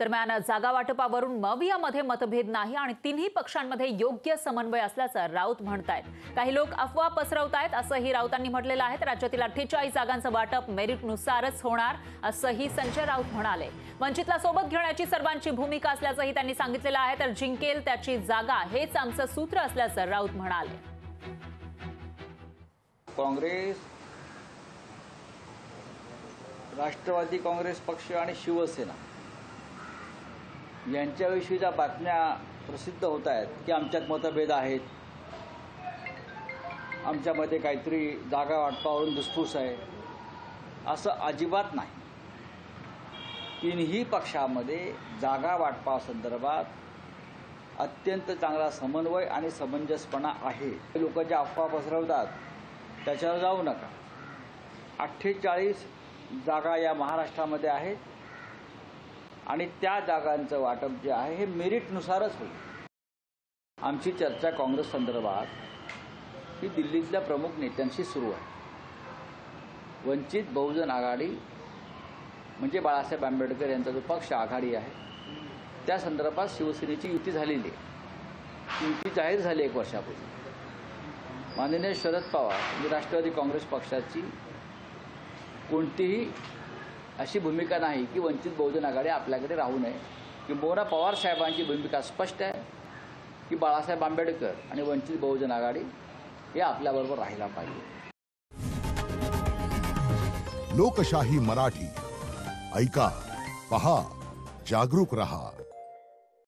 दरम्यान जागा वाटपावरून मवियामध्ये मतभेद नाही आणि तिन्ही पक्षांमध्ये योग्य समन्वय असल्याचं राऊत म्हणतायत। काही लोक अफवा पसरवतायत असंही राऊतांनी म्हटलेलं आहे। राज्यातील 48 जागांचं वाटप मेरिटनुसारच होणार असंही संजय राऊत म्हणाले। वंचितला सोबत घेण्याची सर्वांची भूमिका असल्याचंही त्यांनी सांगितलेलं आहे। तर जिंकेल त्याची जागा हेच आमचं सूत्र असल्याचं राऊत म्हणाले। काँग्रेस, राष्ट्रवादी काँग्रेस पक्ष आणि शिवसेना यांच्याविषयीच्या बातम्या प्रसिद्ध होत आहेत की आमच्यात मतभेद आहेत, आमच्यामध्ये काहीतरी जागा वाटपावरून धुसफूस आहे, असं अजिबात नाही। तीनही पक्षामध्ये जागा वाटपासंदर्भात अत्यंत चांगला समन्वय आणि समंजसपणा आहे। लोक जे अफवा पसरवतात त्याच्यावर जाऊ नका। 48 जागा या महाराष्ट्रामध्ये आहेत आणि त्या जागांचं वाटप जे आहे हे मेरिटनुसारच होईल। आमची चर्चा काँग्रेस संदर्भात ही दिल्लीतल्या प्रमुख नेत्यांशी सुरू आहे। वंचित बहुजन आघाडी म्हणजे बाळासाहेब आंबेडकर यांचा जो पक्ष आघाडी आहे त्या संदर्भात शिवसेनेची युती झालेली आहे। युती जाहीर झाली 1 वर्षापूर्वी। माननीय शरद पवार आणि राष्ट्रवादी काँग्रेस पक्षाची कोणतीही अशी भूमिका नाही की वंचित बहुजन आघाडी आपल्याकडे राहू नये। किंबहुना पवार साहेबांची भूमिका स्पष्ट आहे की बाळासाहेब आंबेडकर आणि वंचित बहुजन आघाडी हे आपल्याबरोबर राहायला पाहिजे। लोकशाही मराठी ऐका, पहा, जागरूक रहा।